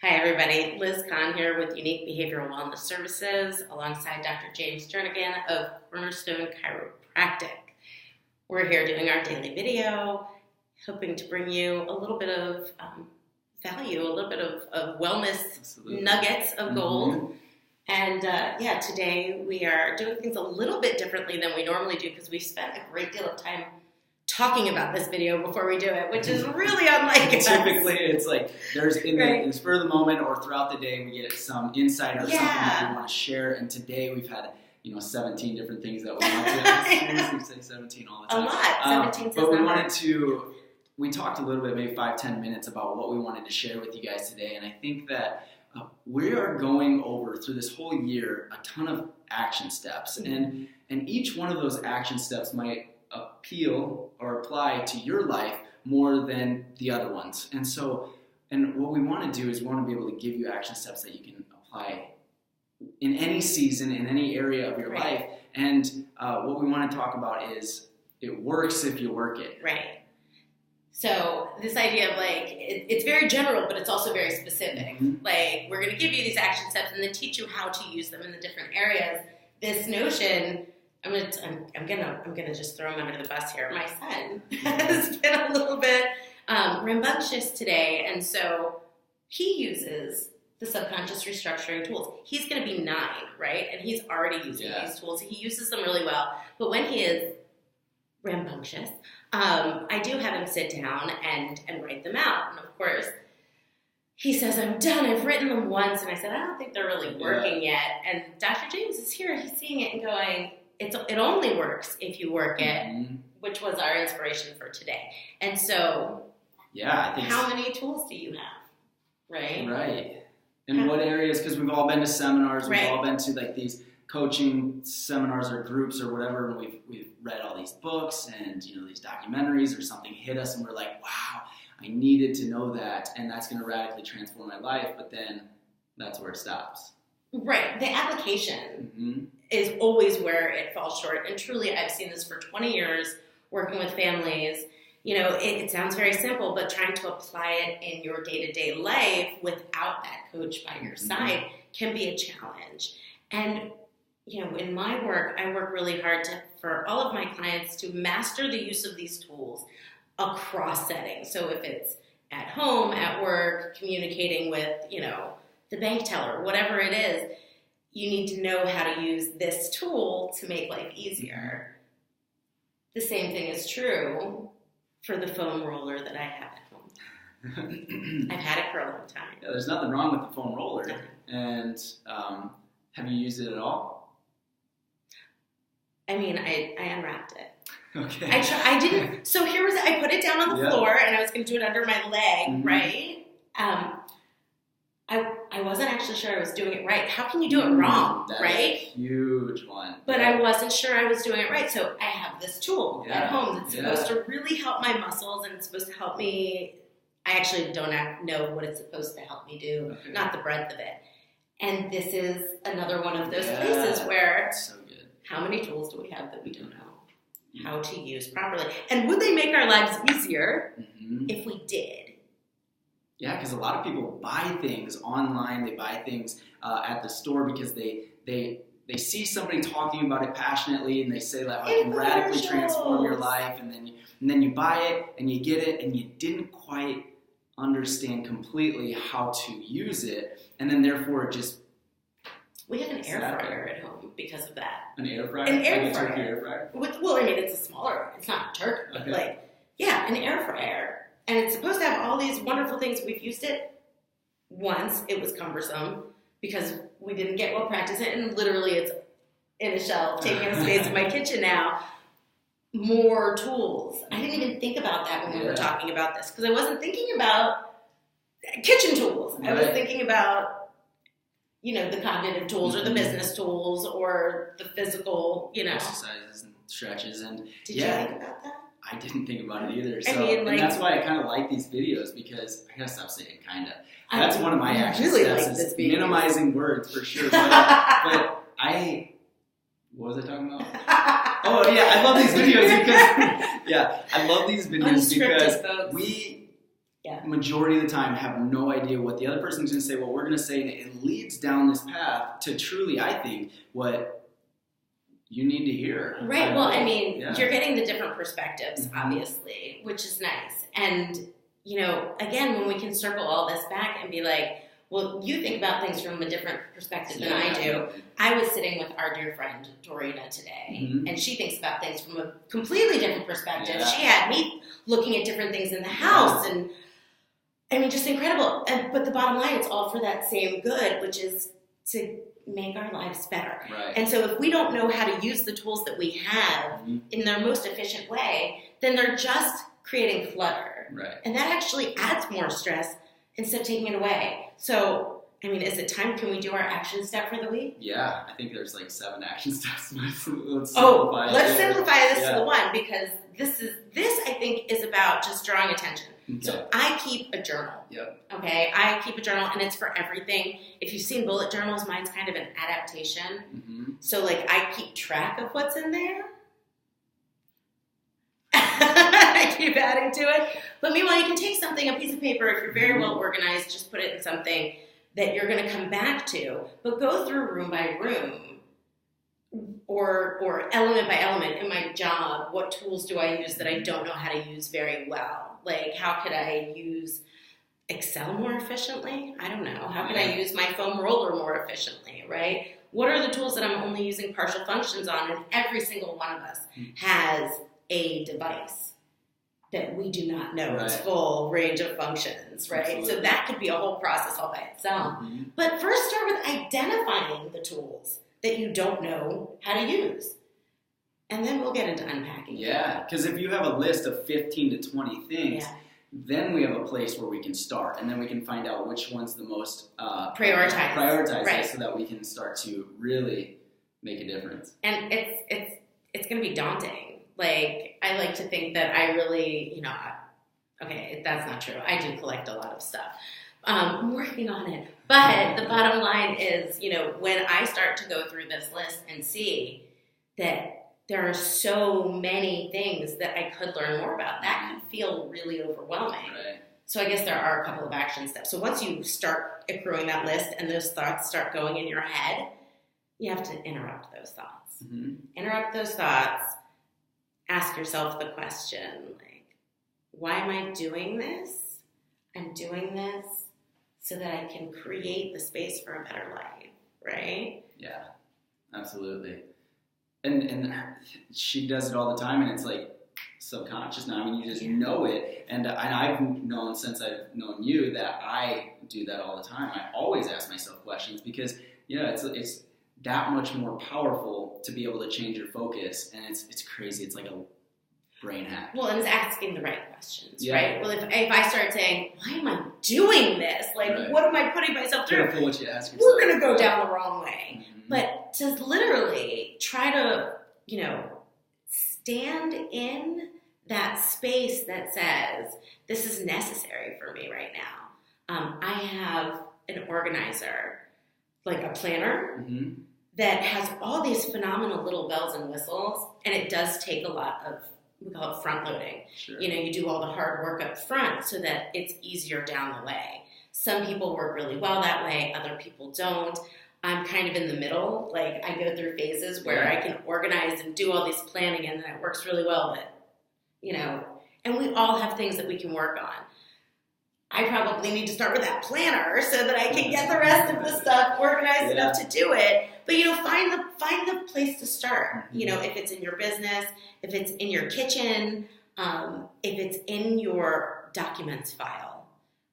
Hi, everybody. Liz Kahn here with Unique Behavioral Wellness Services alongside Dr. James Jernigan of Cornerstone Chiropractic. We're here doing our daily video, hoping to bring you a little bit of value, a little bit of wellness Absolutely. Nuggets of gold. And today we are doing things a little bit differently than we normally do because we've spent a great deal of time talking about this video before we do it, which is really unlike us. Typically, it's like there's in the spur of the moment or throughout the day we get some insight or something that we want to share. And today we've had 17 different things that we want to seriously say 17 all the time. A lot. 17 but we wanted to. We talked a little bit, maybe 5-10 minutes about what we wanted to share with you guys today, and I think that we are going over through this whole year a ton of action steps, and each one of those action steps might appeal or apply to your life more than the other ones. And what we want to do is we want to be able to give you action steps that you can apply in any season, in any area of your life. And what we want to talk about is it works if you work it. Right. So this idea of it's very general, but it's also very specific. Mm-hmm. Like, we're going to give you these action steps and then teach you how to use them in the different areas. This notion, I'm gonna just throw him under the bus here. My son has been a little bit rambunctious today, and so he uses the subconscious restructuring tools. He's going to be 9, right? And he's already using these tools. He uses them really well. But when he is rambunctious, I do have him sit down and write them out. And of course, he says, I'm done. I've written them once. And I said, I don't think they're really working yet. And Dr. James is here. He's seeing it and going, it only works if you work it, which was our inspiration for today. And so, I think how many tools do you have? Right. In what areas? Because we've all been to seminars. We've all been to these coaching seminars or groups or whatever, and we've read all these books and these documentaries or something hit us, and we're like, wow, I needed to know that, and that's going to radically transform my life. But then that's where it stops. Right. The application is always where it falls short. And truly, I've seen this for 20 years working with families. It sounds very simple, but trying to apply it in your day-to-day life without that coach by your side can be a challenge. And, in my work, I work really hard for all of my clients to master the use of these tools across settings. So if it's at home, at work, communicating with, the bank teller, whatever it is, you need to know how to use this tool to make life easier. The same thing is true for the foam roller that I have at home. I've had it for a long time. Yeah, there's nothing wrong with the foam roller. And have you used it at all? I mean, I unwrapped it. Okay. I didn't. So I put it down on the floor, and I was going to do it under my leg, right? I wasn't actually sure I was doing it right. How can you do it wrong, That's right? a huge one. But I wasn't sure I was doing it right. So I have this tool at home that's supposed to really help my muscles, and it's supposed to help me. I actually don't know what it's supposed to help me do, not the breadth of it. And this is another one of those places where so good. How many tools do we have that we don't know how to use properly? And would they make our lives easier if we did? Yeah, because a lot of people buy things online. They buy things at the store because they see somebody talking about it passionately, and they say that it can radically transform your life. And then you buy it and you get it, and you didn't quite understand completely how to use it, and then therefore it just. We have an air fryer at home because of that. An air fryer? An air fryer. Turkey air fryer? Well, I mean, it's a smaller, it's not a turkey, but an air fryer. And it's supposed to have all these wonderful things. We've used it once. It was cumbersome because we didn't get well practice it, and literally it's in a shelf, taking up space in my kitchen now. More tools. I didn't even think about that when we were talking about this because I wasn't thinking about kitchen tools. I was thinking about the cognitive tools or the business tools or the physical, exercises and stretches. And Did you think about that? I didn't think about it either. So, and that's why I kind of like these videos, because I gotta stop saying kind of. That's one of my action steps is minimizing words for sure. But what was I talking about? Oh yeah, I love these videos because I love these videos because majority of the time have no idea what the other person's going to say, what we're going to say, and it leads down this path to truly, I think, what you need to hear. Right. Well, I mean, you're getting the different perspectives, obviously, which is nice. And, you know, again, when we can circle all this back and be like, well, you think about things from a different perspective than I do. I was sitting with our dear friend, Dorina, today, and she thinks about things from a completely different perspective. Yeah. She had me looking at different things in the house, and I mean, just incredible. But the bottom line, it's all for that same good, which is to make our lives better. Right. And so if we don't know how to use the tools that we have in their most efficient way, then they're just creating clutter. Right. And that actually adds more stress instead of taking it away. So, I mean, is it time? Can we do our action step for the week? Yeah, I think there's like 7 action steps. Let's simplify this to the one, because this I think is about just drawing attention. Okay. So I keep a journal. Yep. Okay, I keep a journal, and it's for everything. If you've seen bullet journals, mine's kind of an adaptation. Mm-hmm. So like I keep track of what's in there. I keep adding to it. But meanwhile, you can take something, a piece of paper, if you're very well organized, just put it in something that you're going to come back to. But go through room by room or element by element in my job. What tools do I use that I don't know how to use very well? Like, how could I use Excel more efficiently? I don't know. How could I use my foam roller more efficiently, right? What are the tools that I'm only using partial functions on? And every single one of us has a device that we do not know its full range of functions, right? Absolutely. So that could be a whole process all by itself. Mm-hmm. But first start with identifying the tools that you don't know how to use. And then we'll get into unpacking. Yeah, because if you have a list of 15 to 20 things, then we have a place where we can start. And then we can find out which one's the most prioritized right. So that we can start to really make a difference. And it's going to be daunting. Like, I like to think that I really, okay, that's not true. I do collect a lot of stuff. I'm working on it. But the bottom line is, when I start to go through this list and see that there are so many things that I could learn more about, that can feel really overwhelming. Right. So I guess there are a couple of action steps. So once you start accruing that list and those thoughts start going in your head, you have to interrupt those thoughts. Mm-hmm. Interrupt those thoughts. Ask yourself the question, like, why am I doing this? I'm doing this so that I can create the space for a better life, right? Yeah, absolutely. And she does it all the time, and it's like subconscious now. I mean, you just know it. And I've known since I've known you that I do that all the time. I always ask myself questions because, it's that much more powerful to be able to change your focus, and it's crazy. It's like a brain hack. Well, and it's asking the right questions, right? Well, if I start saying, why am I doing this? Like, what am I putting myself through? Careful what you ask yourself. We're going to go down the wrong way. Mm-hmm. But to literally try to, stand in that space that says, this is necessary for me right now. I have an organizer, like a planner, mm-hmm. that has all these phenomenal little bells and whistles, and it does take a lot of, we call it front loading. Sure. You do all the hard work up front so that it's easier down the way. Some people work really well that way, other people don't. I'm kind of in the middle. Like, I go through phases where I can organize and do all this planning, and then it works really well, but, and we all have things that we can work on. I probably need to start with that planner so that I can get the rest of the stuff organized enough to do it. But, find the place to start. Mm-hmm. If it's in your business, if it's in your kitchen, if it's in your documents file,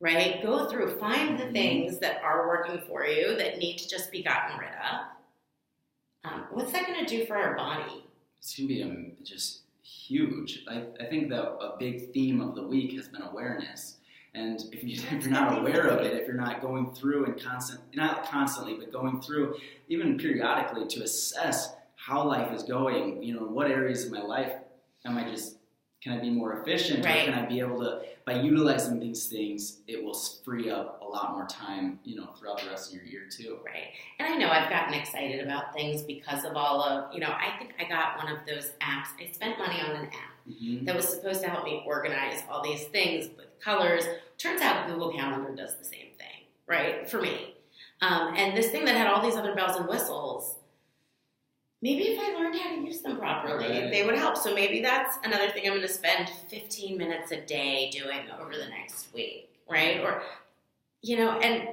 right? Go through, find the things that are working for you that need to just be gotten rid of. What's that going to do for our body? It's going to be just huge. I think that a big theme of the week has been awareness. And if you're not aware of it, if you're not going through and not constantly, but going through even periodically to assess how life is going, what areas of my life can I be more efficient? Right. Or can I be able to, by utilizing these things, it will free up a lot more time, throughout the rest of your year too. Right. And I know I've gotten excited about things because of all of, I think I got one of those apps. I spent money on an app that was supposed to help me organize all these things with colors. Turns out Google Calendar does the same thing, right? For me. And this thing that had all these other bells and whistles, maybe if I learned how to use them properly, they would help. So maybe that's another thing I'm going to spend 15 minutes a day doing over the next week, right? Or, and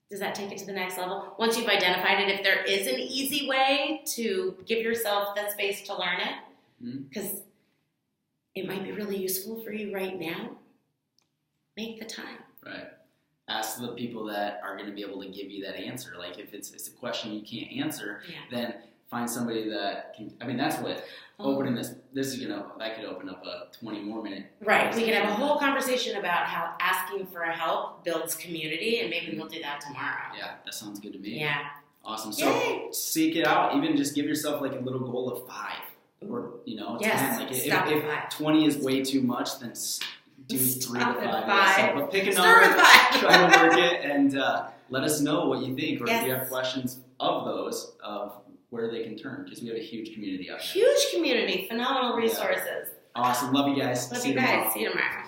does that take it to the next level? Once you've identified it, if there is an easy way to give yourself the space to learn it, because it might be really useful for you right now, make the time. Right. Ask the people that are going to be able to give you that answer. Like if it's a question you can't answer, then find somebody that can. I mean, that's what opening this is. That could open up a 20 more minute. Right. We could have a whole conversation about how asking for help builds community, and maybe we'll do that tomorrow. Yeah, that sounds good to me. Yeah. Awesome. So seek it out. Even just give yourself like a little goal of 5 or 10. Like if 20 is way too much, then do 3 to 5. But pick a number, try to work it, and let us know what you think, or if you have questions of those, of where they can turn, because we have a huge community out there. Huge community, phenomenal resources. Awesome. Love you guys. See you tomorrow.